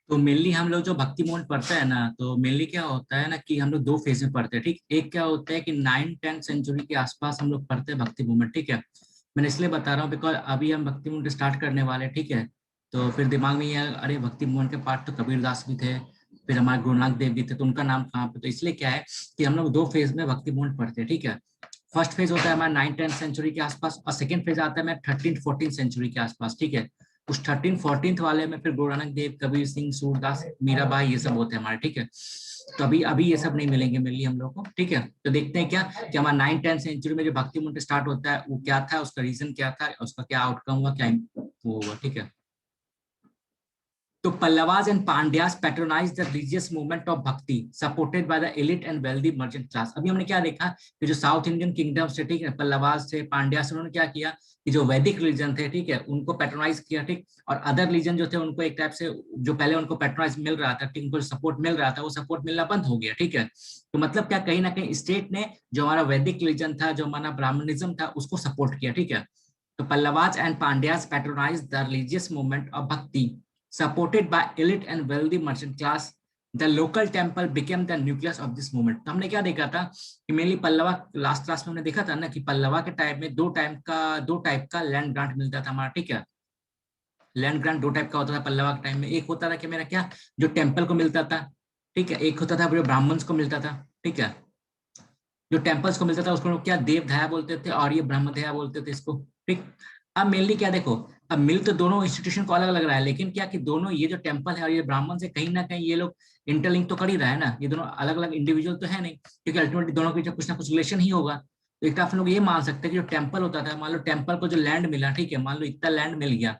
तो मेनली हम लोग जो भक्ति मोड पढ़ते हैं ना, तो मेनली क्या होता है ना कि हम लोग दो फेज में पढ़ते हैं। ठीक, एक क्या होता है कि 9-10 सेंचुरी के आसपास हम लोग पढ़ते हैं भक्ति मूवमेंट। ठीक है, मैंने इसलिए बता रहा हूँ बिकॉज अभी हम भक्ति मूवमेंट स्टार्ट करने वाले हैं। ठीक है, तो फिर दिमाग में ये है, अरे भक्ति मूवमेंट के पार्ट तो कबीरदास भी थे, फिर हमारे गुरु नानक देव भी थे, तो उनका नाम कहाँ पे। तो इसलिए क्या है कि हम लोग दो फेज में भक्ति मूवमेंट पढ़ते हैं। ठीक है, फर्स्ट फेज होता है हमारा 9-10 सेंचुरी के आसपास, और सेकंड फेज आता है मैं 13-14 सेंचुरी के आसपास। ठीक है, उस 13-14 वाले में फिर गुरु नानक देव, कबीर सिंह, सूरदास, मीराबाई, ये सब होते हैं हमारे। ठीक है, तो अभी अभी ये सब नहीं मिलेंगे मिली हम लोग को। ठीक है, तो देखते हैं क्या कि हमारा 9-10 सेंचुरी में जो भक्ति मूवमेंट स्टार्ट होता है वो क्या था, उसका रीजन क्या था, उसका क्या आउटकम हुआ, क्या वो हुआ। ठीक है, तो Pallavas and Pandyas patronized the religious movement of Bhakti, supported by the elite and wealthy merchant class। अभी हमने क्या देखा कि जो साउथ इंडियन किंगडम से, ठीक है, पल्लवास से, पांड्यास, उन्होंने क्या किया कि जो वैदिक रिलीजन थे, ठीक है, उनको पैट्रोनाइज किया। ठीक, और अदर रिलीजन जो थे उनको एक टाइप से, जो पहले उनको पैट्रोनाइज मिल रहा था, ठीक, उनको सपोर्ट मिल रहा था, वो सपोर्ट मिलना बंद हो गया। ठीक है, तो मतलब क्या, कहीं ना कहीं स्टेट ने जो हमारा वैदिक रिलीजन था, जो हमारा ब्राह्मणिज्म था, उसको सपोर्ट किया। ठीक है, तो Pallavas and Pandyas patronized the religious movement of Bhakti, supported by elite and wealthy merchant class. The local temple became the nucleus of this movement। तो हमने क्या देखा था कि मेनली पल्लवा, लास्ट क्लास में हमने देखा था ना कि पल्लवा के टाइम में दो टाइप का लैंड ग्रांट मिलता था हमारा। ठीक है, लैंड ग्रांट दो टाइप का होता था पल्लवा के टाइम में। एक होता था कि मेरा क्या, जो टेम्पल को मिलता था। ठीक है, एक होता था जो ब्राह्मण्स को मिलता था। ठीक है, जो टेम्पल्स को मिलता था उसको लोग क्या देव धाया बोलते थे, और ये ब्रह्म धाया बोलते थे इसको। ठीक, अब मेनली क्या देखो, अब मिल तो दोनों इंस्टीट्यूशन को अलग अलग रहा है, लेकिन क्या कि दोनों, ये जो टेम्पल है और ये ब्राह्मण से कहीं ना कहीं ये लोग इंटरलिंक तो कर ही रहा है ना। ये दोनों अलग अलग इंडिविजुअल तो है नहीं, क्योंकि अल्टीमेटली दोनों के बीच कुछ ना कुछ रिलेशन ही होगा। तो एक तरफ लोग ये मान सकते हैं कि जो टेम्पल होता था, मान लो टेम्पल को जो लैंड मिला, ठीक है, मान लो इतना लैंड मिल गया,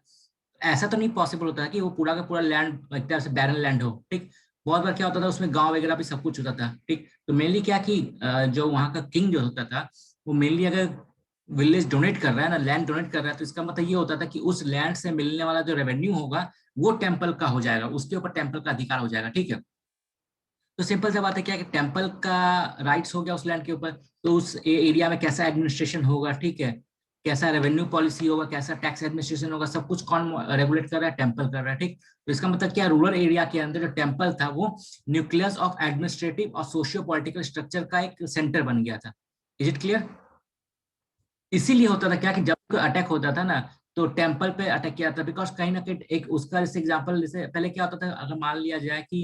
ऐसा तो नहीं पॉसिबल होता है कि वो पूरा का पूरा लैंड एक तरह से बैरन लैंड हो। ठीक, बहुत बार क्या होता था, उसमें गांव वगैरह भी सब कुछ होता था। ठीक, तो मेनली क्या कि जो वहाँ का किंग जो होता था, वो मेनली अगर विलेज डोनेट कर रहा है ना, लैंड डोनेट कर रहा है, तो इसका मतलब ये होता था कि उस लैंड से मिलने वाला जो रेवेन्यू होगा वो टेम्पल का हो जाएगा, उसके ऊपर टेम्पल का अधिकार हो जाएगा। ठीक है, तो सिंपल सा बात है क्या कि टेम्पल का राइट्स हो गया उस लैंड के ऊपर, तो उस एरिया में कैसा एडमिनिस्ट्रेशन होगा, ठीक है, कैसा रेवेन्यू पॉलिसी होगा, कैसा टैक्स एडमिनिस्ट्रेशन होगा, सब कुछ कौन रेगुलेट कर रहा है, टेम्पल कर रहा है। ठीक, तो इसका मतलब क्या, रूरल एरिया के अंदर जो टेम्पल था वो न्यूक्लियस ऑफ एडमिनिस्ट्रेटिव और सोशियो पॉलिटिकल स्ट्रक्चर का एक सेंटर बन गया था। Is it clear? इसीलिए होता था क्या कि जब कोई अटैक होता था ना, तो टेम्पल पे अटैक किया था, बिकॉज कहीं ना कहीं एक उसका जैसे एग्जाम्पल, जैसे पहले क्या होता था, अगर मान लिया जाए कि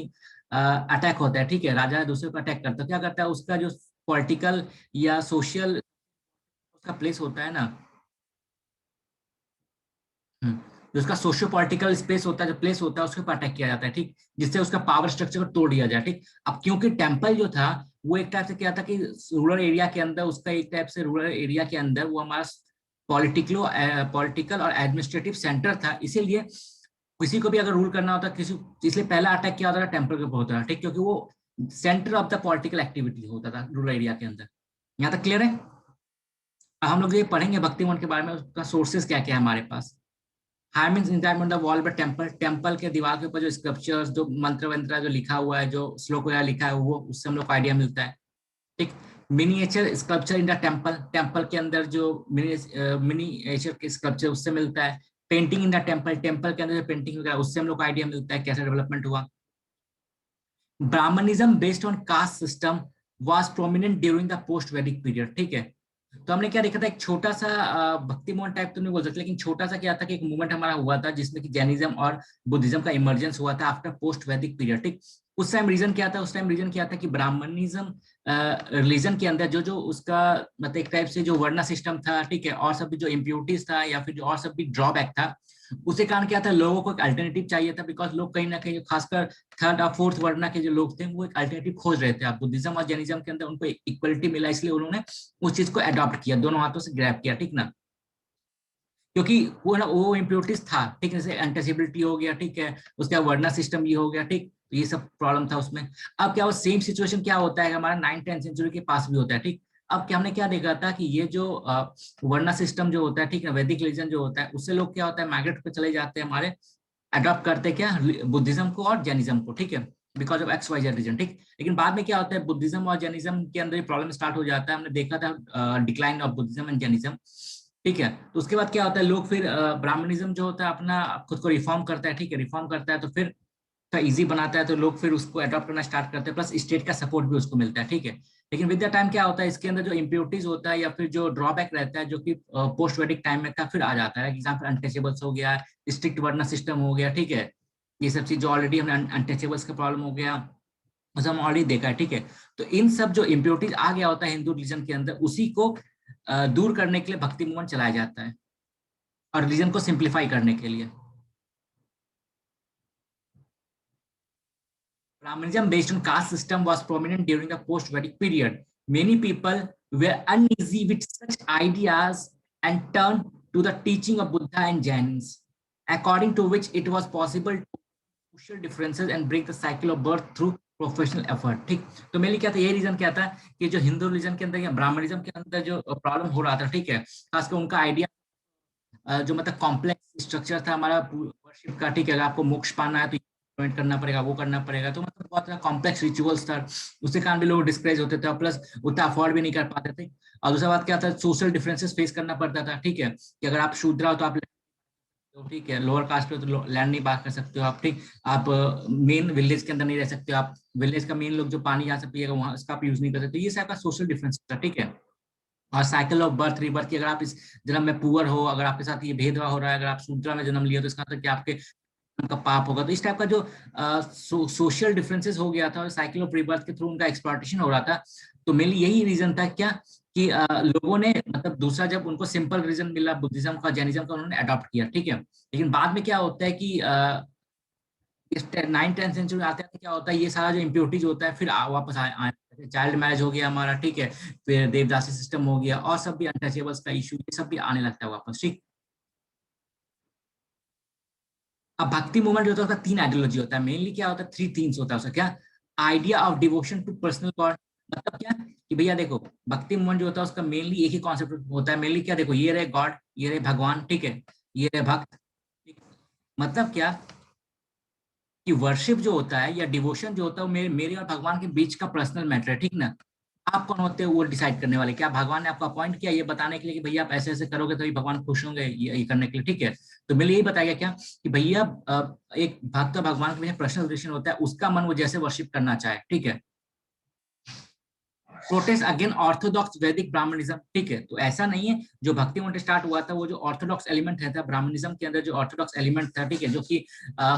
अटैक होता है, ठीक है, राजा दूसरे को अटैक करता है, क्या करता है, उसका जो पॉलिटिकल या सोशल उसका प्लेस होता है ना, जो उसका सोशियो पॉलिटिकल स्पेस होता है, जो प्लेस होता है, उसके ऊपर अटैक किया जाता है। ठीक, जिससे उसका पावर स्ट्रक्चर को तोड़ दिया जाए। ठीक, अब क्योंकि टेम्पल जो था वो एक टाइप से क्या था कि रूरल एरिया के अंदर, उसका एक टाइप से रूरल एरिया के अंदर वो हमारा पॉलिटिकल और एडमिनिस्ट्रेटिव सेंटर था, इसीलिए किसी को भी अगर रूल करना होता किसी, इसलिए पहला अटैक किया होता था टेम्पल के ऊपर होता था। ठीक, क्योंकि वो centre of the political activity होता था रूरल एरिया के अंदर। यहाँ तक क्लियर है? अब हम लोग ये पढ़ेंगे भक्ति मोहन के बारे में, उसका सोर्सेस क्या क्या है हमारे पास। हाँ means inscribed on the wall bye temple, temple के दीवार के ऊपर जो स्क्रप्चर्स, जो मंत्र वंत्र जो लिखा हुआ है, जो श्लोक वगैरह लिखा है, वो उससे हम लोग को आइडिया मिलता है। ठीक, miniature sculpture in the temple, temple के अंदर जो मिनिएचर के स्कल्पचर, उससे मिलता है। Painting in the temple, temple के अंदर जो पेंटिंग वगैरह, उससे हम लोग को आइडिया मिलता है कैसा डेवलपमेंट हुआ। Brahmanism based on caste system was prominent during the post Vedic period. ठीक है, तो हमने क्या देखा था, एक छोटा सा भक्ति मोहन टाइप तो नहीं बोल सकते, लेकिन छोटा सा क्या था कि एक मूवमेंट हमारा हुआ था जिसमें कि जैनिज्म और बुद्धिज्म का इमर्जेंस हुआ था आफ्टर पोस्ट वैदिक पीरियड। ठीक, उस टाइम रीजन क्या था, उस टाइम रीजन क्या था कि ब्राह्मणिज्म रिलीजन के अंदर जो जो उसका मतलब एक टाइप से जो वर्ण सिस्टम था, ठीक है, और सब भी जो इम्प्योरिटीज था या फिर जो और सब भी ड्रॉबैक था, उसी कारण क्या था, लोगों को एक अल्टरनेटिव चाहिए था, बिकॉज लोग कहीं ना कहीं खासकर थर्ड और फोर्थ वर्ण के जो लोग थे वो एक अल्टरनेटिव खोज रहे थे। आप बुद्धिज्म और जैनिज्म के अंदर उनको इक्वलिटी मिला, इसलिए उन्होंने उस चीज को अडॉप्ट किया, दोनों हाथों से ग्रैब किया। ठीक ना, क्योंकि वो ना वो इम्प्योरिटीज था, ठीक है, जैसे एंटेसिबिलिटी हो गया, ठीक है, उसका वर्ना सिस्टम ये हो गया। ठीक, तो ये सब प्रॉब्लम था उसमें। अब क्या, वो सेम सिचुएशन क्या होता है हमारा 9-10 सेंचुरी के पास भी होता है। ठीक, अब क्या हमने क्या देखा था कि ये जो वर्ना सिस्टम जो होता है, ठीक है, वैदिक रिलीजन जो होता है, उससे लोग क्या होता है माइग्रेट पे चले जाते हैं हमारे, अडॉप्ट करते हैं क्या, बुद्धिज्म को और जैनिज्म को। ठीक है, because of X Y Z reason. ठीक, लेकिन बाद में क्या होता है, बुद्धिज्म और जैनिज्म के अंदर प्रॉब्लम स्टार्ट हो जाता है, हमने देखा था decline of Buddhism and Jainism. ठीक है, तो उसके बाद क्या होता है, लोग फिर ब्राह्मणिज्म जो होता है अपना खुद को रिफॉर्म करता है। ठीक है, रिफॉर्म करता है, तो फिर तो इजी बनाता है तो लोग फिर उसको अडॉप्ट करना स्टार्ट करते हैं, प्लस स्टेट का सपोर्ट भी उसको मिलता है, ठीक है। लेकिन विद द टाइम क्या होता है, इसके अंदर जो इम्प्योरिटीज होता है या फिर जो ड्रॉबैक रहता है जो कि पोस्ट वेडिक टाइम में था फिर आ जाता है। एग्जाम्पल अनटचेबल्स हो गया, स्ट्रिक्ट वर्नर सिस्टम हो गया, ठीक है। ये सब चीज जो ऑलरेडी हमने अनटचेबल्स का प्रॉब्लम हो गया, उसे हम ऑलरेडी देखा है, ठीक है। तो इन सब जो इम्प्योरिटीज आ गया होता है हिंदू रिलीजन के अंदर, उसी को दूर करने के लिए भक्ति मूवमेंट चलाया जाता है और रिलीजन को सिंप्लीफाई करने के लिए। Brahmanism based on caste system was prominent during the post-Vedic period. Many people were uneasy with such ideas and turned to the teaching of Buddha and Jains, according to which it was possible to social differences and break the cycle of birth through professional effort, ठीक। तो mainly क्या था, ये reason क्या था कि जो Hindu religion के अंदर या ब्राह्मणिज्म के अंदर जो प्रॉब्लम हो रहा था, ठीक है, खासकर उनका आइडिया जो मतलब कॉम्प्लेक्स स्ट्रक्चर था हमारा वर्शिप का, ठीक है। अगर आपको मोक्ष पाना है तो ज्वाइन करना पड़ेगा, वो करना पड़ेगा, तो मतलब बहुत ज्यादा कॉम्प्लेक्स रिचुअल्स था, उसके कारण भी लोग डिस्करेज होते थे, प्लस उतना अफोर्ड भी नहीं कर पाते थे। और दूसरा बात क्या था, सोशल डिफरेंसेस फेस करना पड़ता था, ठीक है, कि अगर आप शूद्र हो तो आप तो ठीक है, लोअर कास्ट पे तो लैंड नहीं बात कर सकते हो आप, ठीक। आप मेन विलेज के अंदर नहीं रह सकते हो, आप विलेज का मेन लोग जो पानी जहाँ से पिएगा वहां उसका आप यूज नहीं कर सकते। ये सब का सोशल डिफरेंस था, ठीक है। और साइकिल ऑफ बर्थ रिबर्थ की, अगर आप इस जन्म में पुअर हो, अगर आपके साथ ये भेदभाव हो रहा है, अगर आप शूद्रा में जन्म लिया तो इसका मतलब कि आपके उनका पाप होगा। तो इस टाइप का जो सोशल डिफरेंसेस हो गया था और साइकिल ऑफ रिबर्थ के थ्रू उनका एक्सप्लॉयटेशन हो रहा था। तो मेनली यही रीजन था क्या कि लोगों ने मतलब दूसरा जब उनको सिंपल रीजन मिला बुद्धिज्म का जैनिज्म का, उन्होंने अडॉप्ट किया, ठीक है। लेकिन बाद में क्या होता है कि इस 9th-10th सेंचुरी में आते हैं क्या होता है, ये सारा जो इम्प्योरिटीज होता है फिर वापस आए, चाइल्ड मैरिज हो गया हमारा, ठीक है, फिर देवदासी सिस्टम हो गया और सब भी अनटचेबल्स का इशू, ये सब भी आने लगता है वापस, ठीक। अब भक्ति मूवमेंट जो होता है उसका 3 आइडियोलॉजी होता है, मेनली क्या होता है, 3 थीम्स होता है उसका। क्या, idea of devotion to personal god, मतलब क्या कि भैया देखो भक्ति मूवमेंट जो होता है उसका मेनली एक ही कॉन्सेप्ट होता है, मेनली क्या, देखो ये रहे गॉड, ये रहे भगवान, ठीक है, ये रहे भक्त, ठीक? मतलब क्या कि वर्शिप जो होता है या डिवोशन जो होता है वो मेरे और भगवान के बीच का पर्सनल मैटर है, ठीक ना। आप कौन होते हो वो डिसाइड करने वाले, क्या भगवान ने आपको अपॉइंट किया ये बताने के लिए कि भैया आप ऐसे ऐसे करोगे तभी भगवान खुश होंगे, ये करने के लिए, ठीक है। तो मेरे यही बताया गया क्या कि भैया एक भक्त और भगवान के बीच पर्सनल रिलेशन होता है, उसका मन वो जैसे वर्शिप करना चाहे, ठीक है। प्रोटेस्ट अगेन ऑर्थोडॉक्स वैदिक ब्राह्मणिज्म, ठीक है। तो ऐसा नहीं है, जो भक्ति मूवमेंट स्टार्ट हुआ था वो जो ऑर्थोडॉक्स एलिमेंट रहता है ब्राह्मणिज्म के अंदर, जो ऑर्थोडॉक्स एलिमेंट था, ठीक है, जो कि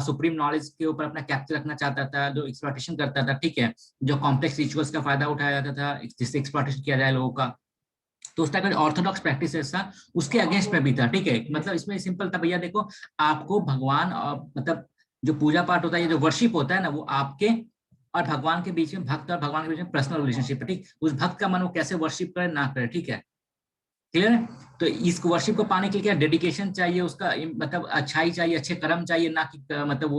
सुप्रीम नॉलेज के ऊपर अपना कैप्चर रखना चाहता था, जो एक्सप्लॉयटेशन करता था, ठीक है, जो कॉम्प्लेक्स रिचुअल्स का फायदा उठाया जाता था जिससे एक्सप्लॉयटेशन किया जाए लोगों का। तो उस टाइप का ऑर्थोडॉक्स प्रैक्टिस था उसके अगेंस्ट में भी था, ठीक है। मतलब इसमें सिंपल था, भैया देखो आपको भगवान मतलब जो पूजा पाठ होता है, ये जो वर्शिप होता है ना, वो आपके और भगवान के बीच में, भक्त और भगवान के बीच में पर्सनल रिलेशनशिप है, ठीक। उस भक्त का मन वो कैसे वर्शिप करे ना करे, ठीक है, क्लियर है। तो इस वर्शिप को पाने के लिए क्या डेडिकेशन चाहिए, उसका मतलब अच्छाई चाहिए, अच्छे कर्म चाहिए, ना कि मतलब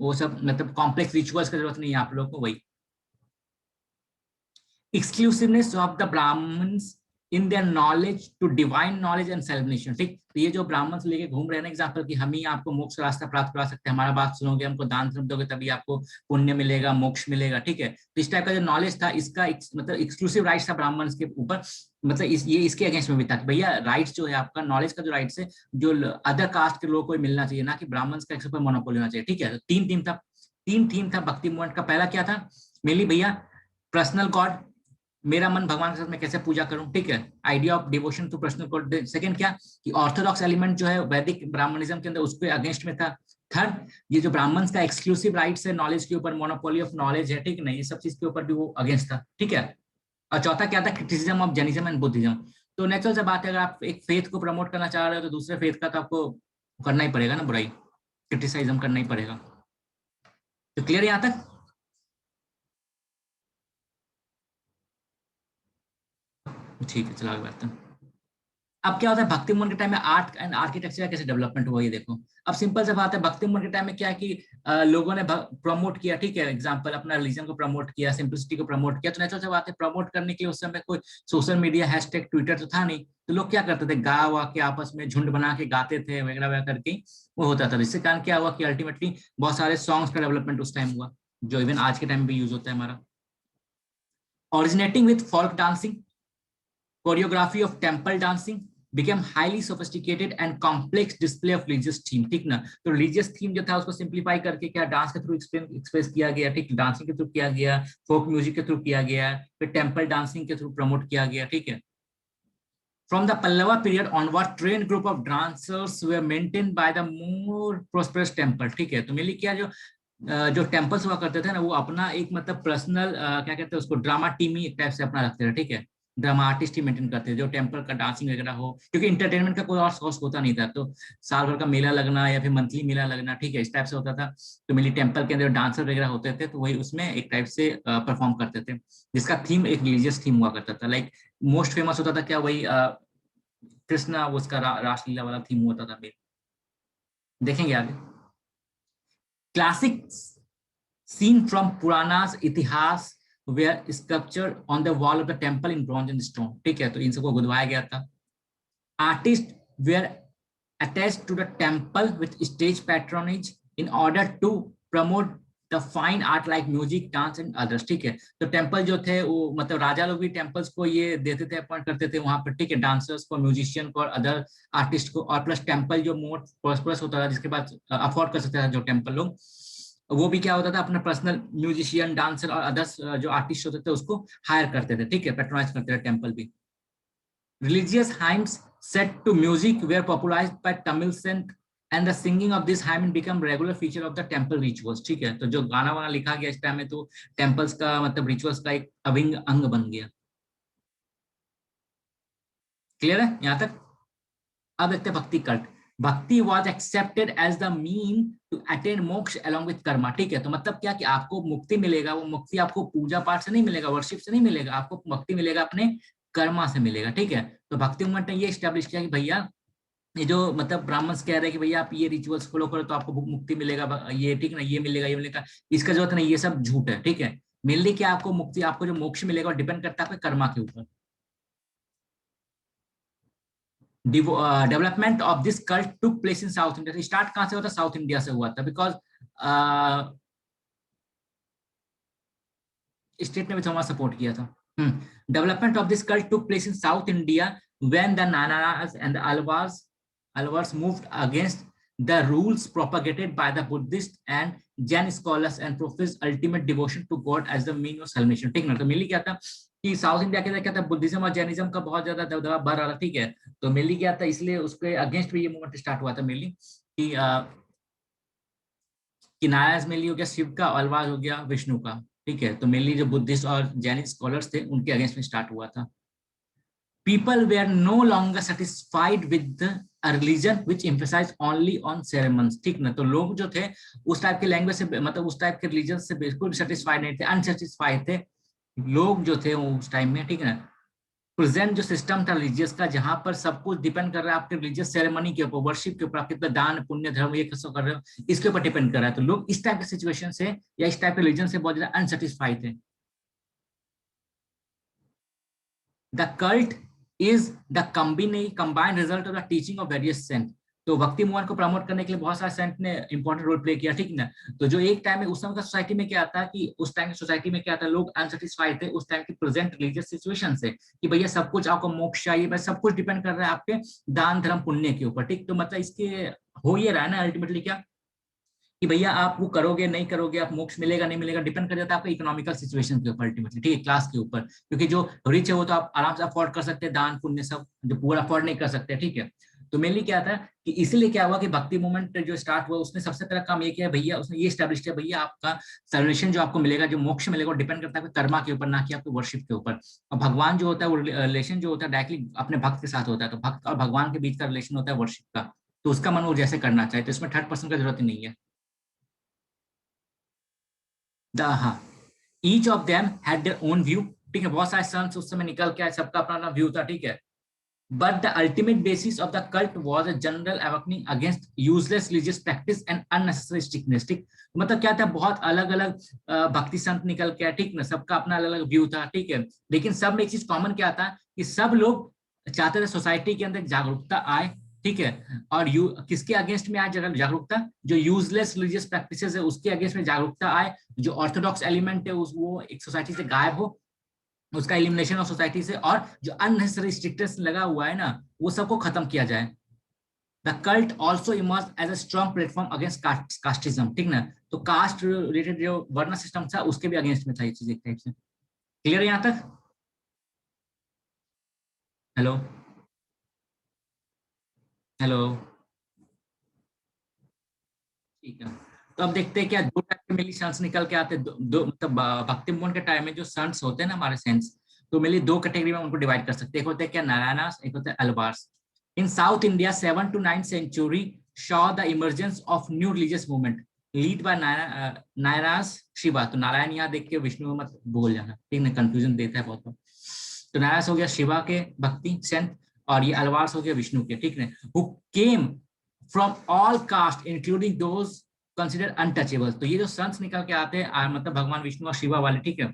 वो सब मतलब कॉम्प्लेक्स रिचुअल्स की जरूरत नहीं है आप लोग को। वही exclusiveness of the Brahmans in their knowledge to divine knowledge and celebration, ठीक। तो ये जो ब्राह्मण लेके घूम रहे हैं ना एग्जाम्पल कि हम ही आपको मोक्ष रास्ता प्राप्त करा सकते हैं, हमारा बात सुनोगे, हमको दान धर्म दोगे तभी आपको पुण्य मिलेगा, मोक्ष मिलेगा, ठीक है। तो इस टाइप का जो नॉलेज था इसका मतलब एक्सक्लूसिव राइट्स था ब्राह्मण के ऊपर, मतलब ये इसके अगेंस्ट में भी था कि भैया राइट्स जो है आपका नॉलेज का जो राइट्स है जो अदर कास्ट के लोगों को मिलना चाहिए, ना कि ब्राह्मण का एक मोनोपोली होना चाहिए, ठीक है। तो 3 थीम था भक्ति मूवमेंट का। पहला क्या था, मेनली भैया पर्सनल गॉड, मेरा मन भगवान के साथ मैं कैसे पूजा करूं, ठीक है, idea of devotion to personal god. Second क्या कि ऑर्थोडॉक्स एलिमेंट जो है वैदिक ब्राह्मणिज्म के अंदर उसके अगेंस्ट में था। थर्ड, ये जो ब्राह्मण का एक्सक्लूसिव राइट्स है नॉलेज के ऊपर, मोनोपोली ऑफ नॉलेज है, ठीक नहीं, ये सब चीज के ऊपर भी वो अगेंस्ट था, ठीक है। और चौथा क्या था, criticism of Jainism and Buddhism. तो नेचुरल सा बात है, अगर आप एक फेथ को प्रमोट करना चाह रहे हो तो दूसरे फेथ का तो आपको करना ही पड़ेगा ना, बुराई क्रिटिसाइज्म करना ही पड़ेगा। तो क्लियर है यहाँ तक। ठीक है, चलो आगे बढ़ते हैं। अब क्या होता है भक्ति मूवमेंट के टाइम में आर्ट एंड आर्किटेक्चर का कैसे डेवलपमेंट हुआ ये देखो। अब सिंपल सा बात है, भक्ति मूवमेंट के टाइम में क्या है कि लोगों ने प्रमोट किया, ठीक है, एग्जांपल अपना रिलीजन को प्रमोट किया, सिंपलिसिटी को प्रमोट किया। तो नेचुरल सा बात है, प्रमोट करने के लिए उस समय कोई सोशल मीडिया हैशटैग ट्विटर तो था नहीं, तो लोग क्या करते थे, गा वा के आपस में झुंड बना के गाते थे वगैरह वगैरह करके वो होता था। जिससे कारण क्या हुआ कि अल्टीमेटली बहुत सारे सॉन्ग्स का डेवलपमेंट उस टाइम हुआ, जो इवन आज के टाइम में यूज होता है हमारा। Originating with folk dancing, choreography of temple dancing, became highly sophisticated and complex display of religious theme, ठीक ना। तो religious theme जो था उसको सिंप्लीफाई करके क्या डांस के थ्रू एक्सप्रेस किया गया, ठीक, डांसिंग के थ्रू किया गया, फोक म्यूजिक के थ्रू किया गया, फिर टेम्पल डांसिंग के थ्रू प्रमोट किया गया, ठीक है। From the Pallava period onward, trained group of dancers were maintained by the more prosperous temple, ठीक है। तो मेनली क्या जो टेम्पल्स हुआ करते थे ना, वो अपना एक मतलब पर्सनल क्या कहते हैं उसको, ड्रामा टीम ही टाइप से अपना रखते थे, ठीक है। ड्रामा आर्टिस्ट ही मेंटेन करते थे, जो टेम्पल का डांसिंग वगैरह हो, क्योंकि इंटरटेनमेंट का कोई और सोर्स होता नहीं था। तो साल भर का मेला लगना या फिर मंथली मेला लगना, ठीक है, इस टाइप से होता था। तो मेनली टेम्पल के अंदर डांसर वगैरह होते थे, तो वही उसमें एक टाइप से परफॉर्म करते थे, जिसका थीम एक रिलीजियस थीम हुआ करता था। लाइक मोस्ट फेमस होता था क्या, वही कृष्णा, उसका रासलीला वाला थीम होता था। देखेंगे आगे। Classic scene from Puranas itihas where sculpture on the wall of the temple in bronze and stone, ठीक है। तो इन सबको गुदवाया गया था। Artist were attached to the temple with stage patronage in order to promote the fine art like music, dance and others, ठीक है। तो टेम्पल जो थे वो मतलब राजा लोग भी टेम्पल्स को ये देते थे, अपॉइंट करते थे वहां पर, ठीक है, डांसर्स को, म्यूजिशियन को और अदर आर्टिस्ट को। और प्लस टेम्पल जो मोर प्रॉस्परस होता था, जिसके बाद अफोर्ड कर सकते थे जो टेम्पल लोग, वो भी क्या होता था, अपना पर्सनल म्यूजिशियन, डांसर और अदर्स जो आर्टिस्ट होते थे उसको हायर करते थे, ठीक है, पेट्रोनाइज करते थे टेम्पल भी। Religious hymns set to music were popularized by Tamil saint and the singing of this hymn became regular feature of the temple rituals, ठीक है। तो जो गाना वाना लिखा गया इस टाइम में, तो टेम्पल्स का मतलब रिचुअल्स का एक अभिन्न अंग बन गया। क्लियर है यहाँ तक? अब देखते हैं bhakti cult. Bhakti was accepted as the mean to attain moksha along with karma, ठीक है। तो मतलब क्या कि आपको मुक्ति मिलेगा, वो मुक्ति आपको पूजा पाठ से नहीं मिलेगा, वर्शिप से नहीं मिलेगा, आपको मुक्ति मिलेगा अपने कर्मा से मिलेगा, ठीक है। तो भक्ति मूवमेंट ने ये स्टैब्लिश किया कि भैया ये जो मतलब ब्राह्मण्स कह रहे हैं कि भैया आप ये रिचुअल्स फॉलो करो तो आपको मुक्ति मिलेगा, ये ठीक ना, ये मिलेगा, ये मिलेगा, इसका जरूरत नहीं, ये सब झूठ है, ठीक है। मेनली क्या आपको मुक्ति, आपको जो मोक्ष मिलेगा डिपेंड करता है आपके कर्मा के ऊपर। Development of this cult took place in south India. Start कहां से हुआ था? साउथ इंडिया से हुआ था, बिकॉज स्टेट ने भी थोड़ा सपोर्ट किया था। Development of this cult took place in south India when the Nananas and the Alvars moved against the rules propagated by the Buddhist and Jain scholars and professed ultimate devotion to God as the means of salvation, ठीक ना। तो mainly क्या था कि south India के अंदर क्या था, बुद्धिज्म और जैनिज्म का बहुत ज्यादा दबदबा बढ़ रहा था, ठीक है। तो मेनली क्या था, इसलिए उसके अगेंस्ट भी ये मूवमेंट स्टार्ट हुआ था मेनली कि नारायण मेनली हो गया शिव का, अलवार हो गया विष्णु का, ठीक है। तो मेनली जो बुद्धिस्ट और जैनिक स्कॉलर्स थे उनके अगेंस्ट में स्टार्ट हुआ था। People were no longer satisfied with a religion which emphasized only on ceremonies, ठीक ना। तो लोग जो थे उस टाइप के लैंग्वेज से, मतलब उस टाइप के रिलीजन से बिल्कुल सेटिस्फाइड नहीं थे, अनसेटिस्फाइड थे लोग जो थे उस टाइम में, ठीक है ना। प्रेजेंट जो सिस्टम था रिलीजियस का, जहां पर सब कुछ डिपेंड कर रहा है आपके रिलीजियस सेरेमनी के ऊपर, वर्शिप के ऊपर, आप कितना दान पुण्य धर्म ये सब कर रहे हो, इसके ऊपर डिपेंड कर रहा है। तो लोग इस टाइप के सिचुएशन से या इस टाइप के रिलीजन से बहुत ज्यादा अनसेटिस्फाइड थे। The cult is the combined result of the teaching of various saints। तो भक्ति मूवमेंट को प्रमोट करने के लिए बहुत सारे सेंट ने इंपॉर्टेंट रोल प्ले किया, ठीक ना। तो जो एक टाइम में उस समय का सोसाइटी में क्या था कि उस टाइम की सोसाइटी में क्या था, लोग अनसेटिस्फाइड थे उस टाइम की प्रेजेंट रिलीजियस सिचुएशन से कि भैया सब कुछ आपको मोक्ष चाहिए, बस सब कुछ डिपेंड कर रहा है आपके दान धर्म पुण्य के ऊपर, ठीक। तो मतलब इसके हो ये रहा है ना अल्टीमेटली क्या कि भैया आप वो करोगे नहीं करोगे, आप मोक्ष मिलेगा नहीं मिलेगा, डिपेंड कर जाता है आपका इकोनॉमिकल सिचुएशन के ऊपर अल्टीमेटली, ठीक है, क्लास के ऊपर। क्योंकि जो रिच है वो तो आप आराम से अफोर्ड कर सकते हैं दान पुण्य सब, जो पूरा अफोर्ड नहीं कर सकते, ठीक है। तो मेनली क्या था कि इसीलिए क्या हुआ कि भक्ति मूवमेंट जो स्टार्ट हुआ उसने सबसे पहला काम ये किया भैया, उसने ये स्टैब्लिश किया भैया आपका सल्वेशन जो आपको मिलेगा, जो मोक्ष मिलेगा, डिपेंड करता है कर्मा के ऊपर, ना कि आपके वर्शिप के ऊपर। और भगवान जो होता है वो रिलेशन जो होता है डायरेक्टली अपने भक्त के साथ होता है। तो भक्त और भगवान के बीच का रिलेशन होता है वर्शिप का, तो उसका मन वो जैसे करना चाहे, तो इसमें थर्ड पर्सन का जरूरत ही नहीं है। हाँ, each of them had their own view, ठीक है। बहुत सारे सन्स उस समय निकल के आए, सबका अपना अपना व्यू था, ठीक है। But the ultimate basis of the cult was a general awakening against useless religious practice and unnecessary strictness, ठीक। मतलब क्या था, बहुत अलग अलग भक्ति संत निकल के आए, ठीक ना, सबका अपना अलग अलग व्यू था, ठीक है। लेकिन सब में एक चीज कॉमन क्या था कि सब लोग चाहते थे सोसाइटी के अंदर जागरूकता आए, ठीक है। और किसके अगेंस्ट में आए जागरूकता, जो यूजलेस रिलीजियस प्रैक्टिसेस है उसके अगेंस्ट में जागरूकता आए, जो ऑर्थोडॉक्स एलिमेंट है वो एक सोसाइटी से गायब हो, उसका एलिमिनेशन ऑफ सोसाइटी से, और जो अननेसेसरी स्ट्रिक्टनेस लगा हुआ है ना वो सबको खत्म किया जाए। The cult also emerge as a strong platform against casteism, ठीक ना। तो कास्ट रिलेटेड जो वर्ण सिस्टम था उसके भी अगेंस्ट में था ये चीज एक टाइप से। क्लियर है यहाँ तक? हेलो? हेलो? ठीक है। तो अब देखते हैं क्या दो टाइप के मेनली सन्स निकल के आते हैं। दो मतलब भक्ति मोहन के टाइम में जो सन्स होते हैं ना हमारे सेंस, तो मेनली दो कैटेगरी में उनको डिवाइड कर सकते हैं। एक होते हैं क्या नारायणास, एक होते हैं अलवार्स। इन south India 7 to 9 century saw the emergence of new religious movement lead by Narayanas Shiva. तो नारायण यहाँ देख के विष्णु मत बोल जाना, ठीक है, कंफ्यूजन देता है बहुत बार। तो नारायण हो गया शिवा के भक्ति सेंट, और ये अलवार्स हो गया विष्णु के, ठीक है। Who came from all cast including those consider untouchable. तो ये जो संत निकल के आते हैं मतलब भगवान विष्णु और शिवा वाले, ठीक है।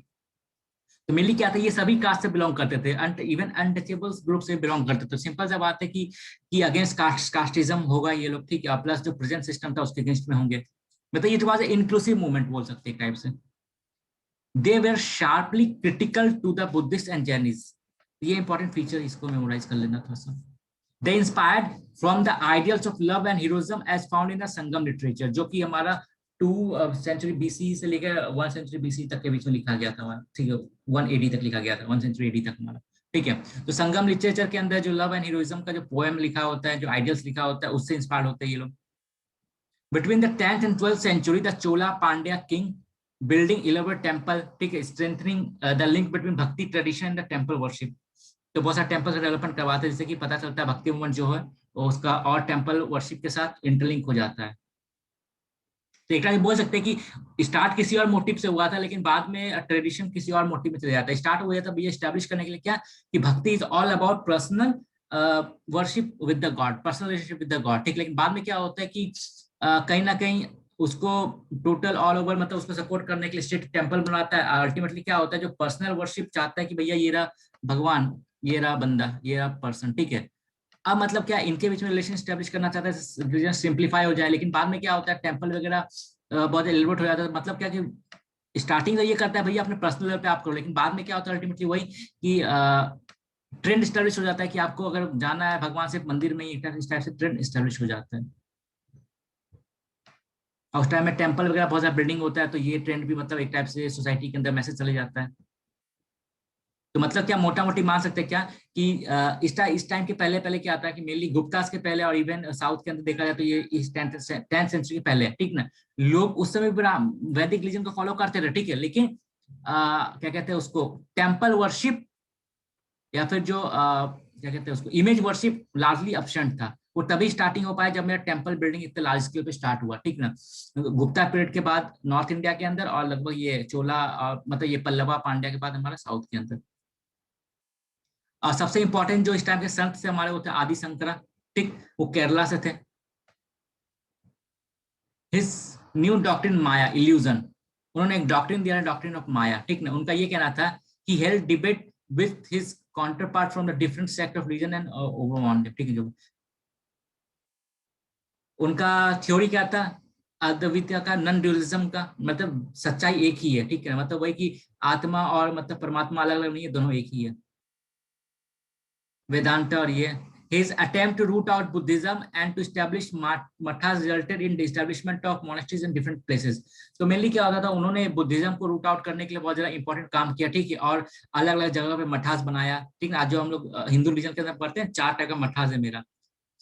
तो मेनली क्या था, ये सभी कास्ट से बिलोंग करते थे, इवन अनटचेबल्स ग्रुप से बिलोंग करते थे। सिंपल सा बात है कि अगेंस्ट कास्टिज्म होगा ये लोग, ठीक है, प्लस जो प्रेजेंट सिस्टम था उसके अगेंस्ट में होंगे। मतलब ये थोड़ा सा इंक्लूसिव मूवमेंट बोल सकते हैं टाइप से। They were sharply critical to the Buddhist and Jainism. ये इंपॉर्टेंट फीचर, इसको मेमोराइज कर लेना थोड़ा सा। They inspired from the ideals of love and heroism as found in the Sangam literature, जो कि हमारा 2 सेंचुरी बीसी से लेकर 1 सेंचुरी बीसी तक के बीच में लिखा गया था हमारा, ठीक है। 1 AD तक लिखा गया था, 1 सेंचुरी AD तक हमारा, ठीक है। तो संगम लिटरेचर के अंदर जो लव एंड हीरोइज्म का जो पोएम लिखा होता है, जो आइडियल्स लिखा होता है, उससे इंस्पायर्ड होते हैं ये लोग। Between the 10th and 12th century, the Chola Pandya king building elaborate temple, ठीक है, strengthening the link between Bhakti tradition and the temple worship। तो बहुत सारे टेम्पल का डेवलपमेंट करवाते हैं, जिससे कि पता चलता है भक्ति मूवमेंट जो है वो उसका और टेम्पल वर्शिप के साथ इंटरलिंक हो जाता है। तो एक बोल सकते हैं कि स्टार्ट किसी और मोटिव से हुआ था, लेकिन बाद में ट्रेडिशन किसी और मोटिव में चले जाता है। स्टार्ट हुआ था ये एस्टेब्लिश करने के लिए क्या, कि भक्ति is all about personal worship with the God, personal relationship with the God, ठीक। लेकिन बाद में क्या होता है कि कहीं ना कहीं उसको टोटल ऑल ओवर मतलब उसको सपोर्ट करने के लिए स्टेट टेम्पल बनाता है। अल्टीमेटली क्या होता है, जो पर्सनल वर्शिप चाहता है कि भैया ये रहा भगवान, ये रहा बंदा, ये रहा पर्सन, ठीक है। अब मतलब क्या इनके बीच में रिलेशन स्टेब्लिश करना चाहता है, सिंप्लीफाई हो जाए। लेकिन बाद में क्या होता है, टेम्पल वगैरह बहुत एलिवेट हो जाता है। मतलब क्या कि स्टार्टिंग तो ये करता है भैया अपने पर्सनल लेवल पे आप करो, लेकिन बाद में क्या होता है अल्टीमेटली वही कि ट्रेंड स्टेब्लिश हो जाता है कि आपको अगर जाना है भगवान से मंदिर में, इस टाइप से ट्रेंड स्टेब्लिश हो जाता है। और उस टाइम में टेम्पल वगैरह बहुत ज्यादा बिल्डिंग होता है, तो ये ट्रेंड भी मतलब एक टाइप से सोसाइटी के अंदर मैसेज चले जाता है। तो मतलब क्या मोटा मोटी मान सकते हैं क्या कि इस टाइम के पहले पहले क्या आता है कि मेनली गुप्तास के पहले और इवन साउथ के अंदर देखा जाए तो ये इस 10th सेंचुरी के पहले, ठीक ना। लोग उस समय पूरा वैदिक रिलीजन को फॉलो करते थे, ठीक है। लेकिन क्या कहते हैं उसको, टेम्पल वर्शिप या फिर जो क्या कहते हैं उसको, इमेज वर्शिप लार्जली अपसेंट था। वो तभी स्टार्टिंग हो पाया जब मेरा टेम्पल बिल्डिंग इतने लार्ज स्केल पे स्टार्ट हुआ, ठीक ना। गुप्ता पीरियड के बाद नॉर्थ इंडिया के अंदर, और लगभग ये चोला और मतलब ये पल्लवा पांड्या के बाद हमारा साउथ के अंदर। और सबसे इंपॉर्टेंट जो इस टाइम के संत थे हमारे, वो थे आदि शंकरा, ठीक। वो केरला से थे। हिज न्यू डॉक्ट्रिन माया इल्यूजन, उन्होंने एक डॉक्ट्रिन दिया, डॉक्ट्रिन ऑफ माया, ठीक ना। उनका ये कहना था कि held debate with his counterpart from the different sect of reason and over, ठीक है। जो उनका थ्योरी क्या था, अद्वैत का, नॉन ड्यूअलिज्म का, मतलब सच्चाई एक ही है, ठीक है। मतलब वही कि आत्मा और मतलब परमात्मा अलग अलग नहीं है, दोनों एक ही है, वेदांत और ये। His attempt to root out Buddhism and to establish mathas resulted in the establishment of monasteries in different places। तो मेनली क्या होता था, उन्होंने बुद्धिज्म को रूट आउट करने के लिए बहुत ज्यादा इंपॉर्टेंट काम किया, ठीक है। और अलग अलग जगह पे मठास बनाया, ठीक है। आज जो हम लोग हिंदू रिलीजन के अंदर पढ़ते हैं, 4 टाइप का मठास है मेरा।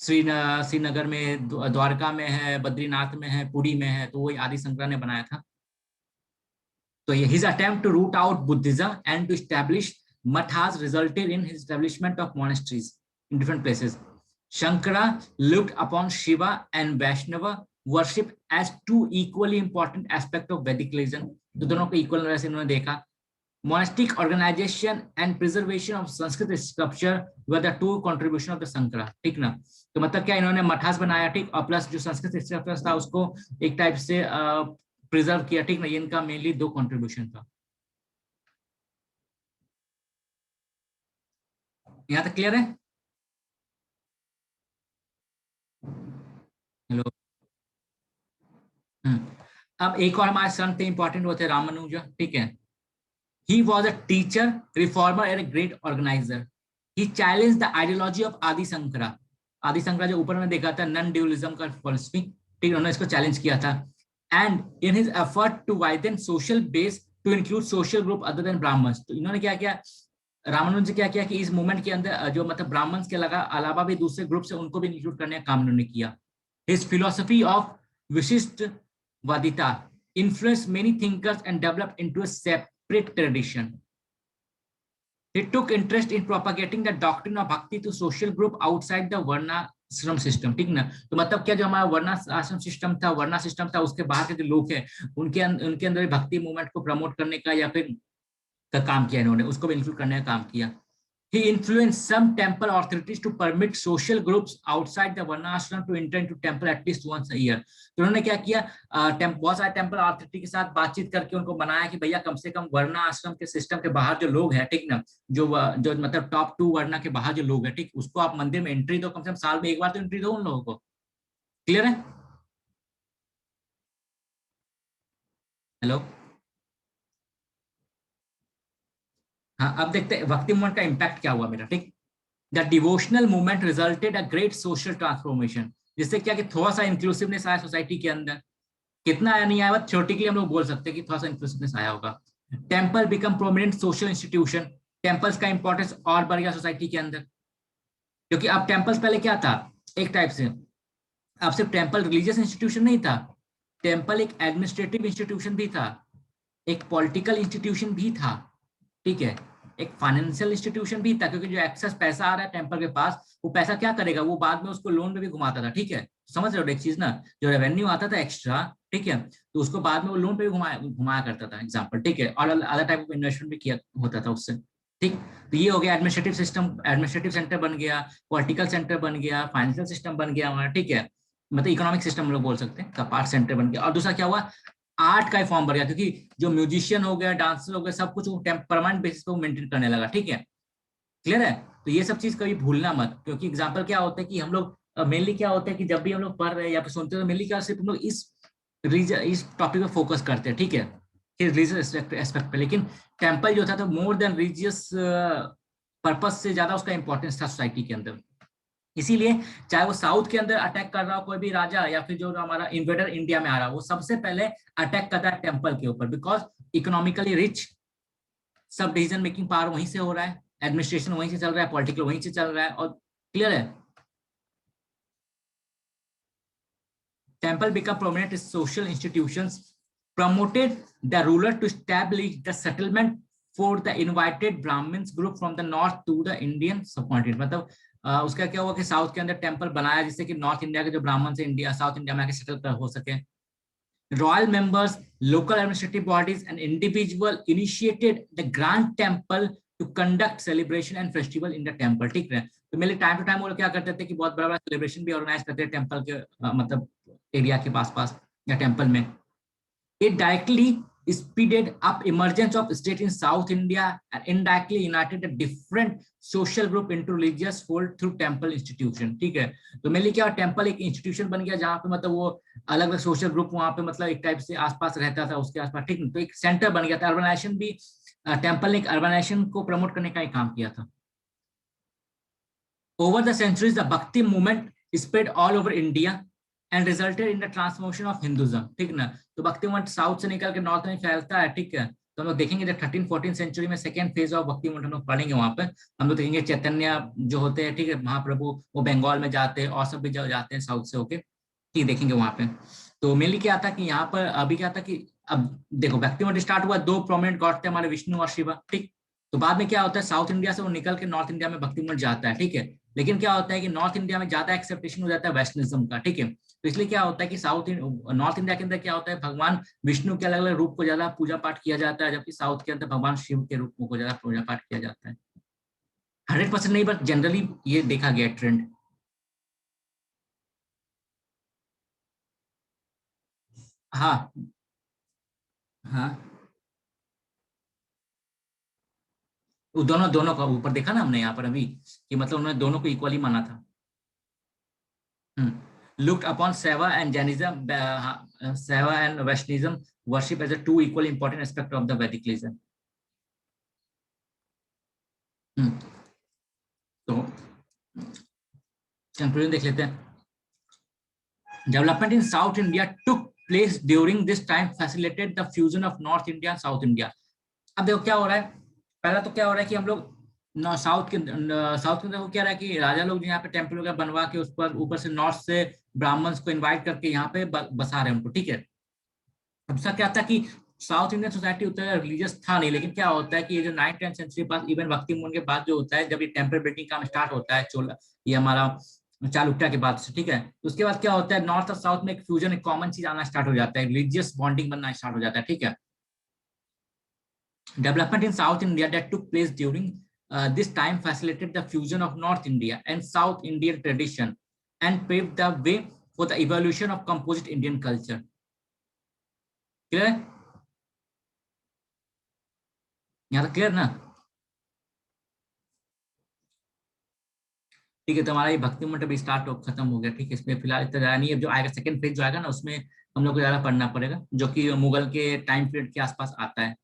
श्रीनगर में, द्वारका में है, बद्रीनाथ में है, पुरी में है, तो वही आदि शंकरा ने बनाया था। तो his attempt to root out Buddhism and to establish mathas resulted in his establishment of monasteries in different places. Shankara looked upon Shiva and Vaishnava worship as two equally important aspects of Vedic religion. तो दोनों को equal तरह से इन्होंने देखा। Monastic organization and preservation of Sanskrit sculpture were the two contribution of the Shankara, ठीक ना। तो मतलब क्या, इन्होंने मठास बनाया, ठीक, और प्लस जो संस्कृत स्कल्पचर था उसको एक टाइप से प्रिजर्व किया, ठीक ना। ये इनका मेनली 2 कंट्रीब्यूशन था। यहाँ तक क्लियर है? हेलो? अब एक और हमारे संत थे इंपॉर्टेंट, वो थे रामानुजा, ठीक है। He was a teacher, reformer and a great organizer. He challenged the ideology of Adi Shankara. आदि शंकरा जो ऊपर में देखा था नॉन ड्यूलिज्म का फिलॉसफी, ठीक है, उन्होंने इसको चैलेंज किया था. And in his effort to widen social base to include social group other than Brahmans, तो इन्होंने क्या किया, रामानुजन जी क्या किया कि इस मूवमेंट के अंदर जो मतलब ब्राह्मण्स के अलावा भी दूसरे ग्रुप से उनको भी इंक्लूड करने का काम उन्होंने किया. His philosophy of Vishishtavadita influenced many thinkers and developed into a separate tradition. He took interest in propagating the doctrine of bhakti to social group outside the varna आश्रम सिस्टम, ठीक ना. तो मतलब क्या, जो हमारा वर्णा आश्रम सिस्टम था, वर्णा सिस्टम था, उसके बाहर के जो लोग हैं उनके अंदर भक्ति मूवमेंट को प्रमोट करने का या फिर का काम किया इन्होंने, उसको भी इंक्लूड करने का काम किया. He influenced some temple authorities to permit social groups outside the Varna ashram to enter into temple at least once a year. तो उन्होंने क्या किया, बहुत सारे टेम्पल अथॉरिटी के साथ बातचीत करके उनको बनाया कि भैया कम से कम वर्णा आश्रम के सिस्टम के बाहर जो लोग हैं, ठीक ना, जो मतलब टॉप 2 वर्णा के बाहर जो लोग हैं, ठीक, उसको आप मंदिर में एंट्री दो, कम से कम साल में एक बार तो एंट्री दो उन लोगों को. क्लियर है? हेलो. हाँ, अब देखते हैं भक्ति मूवमेंट का इम्पैक्ट क्या हुआ मेरा, ठीक. The devotional movement resulted a great social transformation, जिससे क्या कि थोड़ा सा इंक्लूसिवनेस आया सोसाइटी के अंदर. कितना आया नहीं आया, थ्योरेटिकली हम लोग बोल सकते हैं कि थोड़ा सा इंक्लूसिवनेस आया होगा. Temple become prominent social institution, temples का इंपॉर्टेंस और बढ़ गया सोसाइटी के अंदर. क्योंकि अब टेम्पल्स पहले क्या था, एक टाइप से अब सिर्फ टेम्पल रिलीजियस इंस्टीट्यूशन नहीं था, टेम्पल एक एडमिनिस्ट्रेटिव इंस्टीट्यूशन भी था, एक पॉलिटिकल इंस्टीट्यूशन भी था, ठीक है, एक फाइनेंशियल इंस्टीट्यूशन भी था. क्योंकि जो एक्सेस पैसा आ रहा है टेम्पल के पास, वो पैसा क्या करेगा, वो बाद में उसको लोन में भी घुमाता था, ठीक है. समझ रहे हो एक चीज ना, जो रेवेन्यू आता था एक्स्ट्रा, ठीक है, तो उसको बाद में वो लोन पे भी घुमाया घुमाया करता था, एग्जाम्पल, ठीक है, और अदर टाइप ऑफ इन्वेस्टमेंट भी किया होता था उससे, ठीक. तो ये हो गया एडमिनिस्ट्रेटिव सिस्टम, एडमिनिस्ट्रेटिव सेंटर बन गया, पॉलिटिकल सेंटर बन गया, फाइनेंशियल सिस्टम बन गया हमारा, ठीक है, मतलब इकोनॉमिक सिस्टम हम लोग बोल सकते हैं का पार्ट सेंटर बन गया. और दूसरा क्या हुआ, आर्ट का फॉर्म बढ़ गया, क्योंकि जो म्यूजिशियन हो गया, डांसर हो गया, सब कुछ परमानेंट बेसिस पे मेंटेन करने लगा, ठीक है. क्लियर है? तो ये सब चीज कभी भूलना मत, क्योंकि एग्जाम्पल क्या होता है कि हम लोग मेनली क्या होता है कि जब भी हम लोग पढ़ रहे हैं या फिर सुनते हैं, तो मेनली क्या सिर्फ हम लोग इस टॉपिक पे फोकस करते हैं, ठीक है, रिलीजियस एस्पेक्ट पे. लेकिन टेम्पल जो था तो मोर देन रिलीजियस पर्पस से ज्यादा उसका इंपॉर्टेंस था सोसाइटी के अंदर. इसीलिए चाहे वो साउथ के अंदर अटैक कर रहा हो कोई भी राजा, या फिर जो हमारा इन्वेडर इंडिया में आ रहा हो, वो सबसे पहले अटैक करता है टेम्पल के ऊपर, बिकॉज इकोनॉमिकली रिच, सब डिसीजन मेकिंग पावर वहीं से हो रहा है, एडमिनिस्ट्रेशन वहीं से चल रहा है, पॉलिटिकल वहीं से चल रहा है. और क्लियर है, temple become prominent social institutions, promoted the ruler to establish the settlement for the invited Brahmins group from the north to the Indian subcontinent. मतलब उसका क्या हुआ कि साउथ के अंदर टेम्पल बनाया, जिससे कि नॉर्थ इंडिया के जो ब्राह्मण से इंडिया साउथ इंडिया में आके सेटल हो सके. Royal members, local administrative bodies, and individual initiated the grand temple to conduct celebration and festival in the temple. ठीक है, तो मेरे टाइम टू टाइम वो क्या करते थे कि बहुत बड़ा बड़ा सेलिब्रेशन भी ऑर्गेनाइज करते थे टेम्पल के मतलब एरिया के पास पास या टेम्पल में. It directly speeded up emergence of state in South India and indirectly united a different social group into religious fold through temple institution. ठीक है, तो मेनली क्या, टेम्पल एक इंस्टीट्यूशन बन गया जहाँ पे मतलब वो अलग अलग सोशल ग्रुप वहाँ पे मतलब एक टाइप से आसपास रहता था उसके आसपास, ठीक है, तो एक सेंटर बन गया था. अर्बनाइजेशन भी, टेम्पल ने एक अर्बनाइजेशन को प्रमोट करने का एक काम किया था. Over the centuries, the Bhakti movement spread all over India and resulted in the transformation of Hinduism. ठीक ना, तो भक्ति मूवमेंट साउथ से निकल के नॉर्थ में फैलता है, ठीक है. तो हम लोग देखेंगे जब 13-14 सेंचुरी में सेकेंड फेज ऑफ भक्ति मूवमेंट हम लोग पढ़ेंगे, वहां पे हम लोग देखेंगे चैतन्य जो होते हैं, ठीक है, महाप्रभु, वो बंगाल में जाते हैं और सब भी जाते हैं साउथ से होके, ठीक, देखेंगे वहां पे. तो मेनली क्या था कि यहाँ पर अभी क्या था कि अब देखो भक्ति मूवमेंट स्टार्ट हुआ, दो प्रोमिनेंट गॉड थे हमारे, विष्णु और शिवा, ठीक. तो बाद में क्या होता है, साउथ इंडिया से वो निकल के नॉर्थ इंडिया में भक्ति मूवमेंट जाता है, ठीक है. लेकिन क्या होता है कि नॉर्थ इंडिया में ज्यादा एक्सेप्टेशन हो जाता है वेस्टर्निज्म का, ठीक है. तो इसलिए क्या होता है कि नॉर्थ इंडिया के अंदर क्या होता है, भगवान विष्णु के अलग अलग रूप को ज्यादा पूजा पाठ किया जाता है, जबकि साउथ के अंदर भगवान शिव के रूप को ज्यादा पूजा पाठ किया जाता है. 100% नहीं, बट जनरली ये देखा गया ट्रेंड. हाँ. हाँ, वो दोनों दोनों का ऊपर देखा ना हमने यहाँ पर अभी, कि मतलब उन्होंने दोनों को इक्वली माना था. Looked upon Seva and Jainism, Seva and Vaishnavism worship as a two equally important aspect of the Vedic religion. तो कंक्लूजन देख लेते हैं। Development in south India took place during this time facilitated the fusion of north India and south India. अब देखो क्या हो रहा है, पहला तो क्या हो रहा है कि हम लोग साउथ के देखो क्या रहा है कि राजा लोग यहाँ पे टेम्पल वगैरह बनवा के उस पर ऊपर से नॉर्थ से ब्राह्मण्स को इनवाइट करके यहाँ पे बसा रहे हैं उनको, ठीक है। अब उसका क्या था कि साउथ इंडियन सोसाइटी उतना रिलीजियस था नहीं, लेकिन क्या होता है कि ये जो 9th-10th सेंचुरी पास इवन भक्ति मुन के बाद जो होता है, जब ये टेम्पल बिल्डिंग काम स्टार्ट होता है चोला, ये हमारा चालुक्य के बाद से, ठीक है। उसके बाद क्या होता है, नॉर्थ और साउथ में एक फ्यूजन, एक कॉमन चीज आना स्टार्ट हो जाता है, रिलीजियस बॉन्डिंग बनना स्टार्ट हो जाता है, ठीक है। Development in South India that took place during this time facilitated the fusion of North India and South Indian tradition and paved the way for the evolution of composite Indian culture. Clear है? यहाँ तक clear ना? ठीक है, तो हमारा ये भक्ति मंडप अभी स्टार्ट हो खत्म हो गया, ठीक है। इसमें फिलहाल इतना ज्यादा नहीं है, जो आएगा सेकंड फेज जो आएगा ना, उसमें हम लोग को ज्यादा पढ़ना पड़ेगा, जो कि मुगल के टाइम पीरियड के आसपास आता है।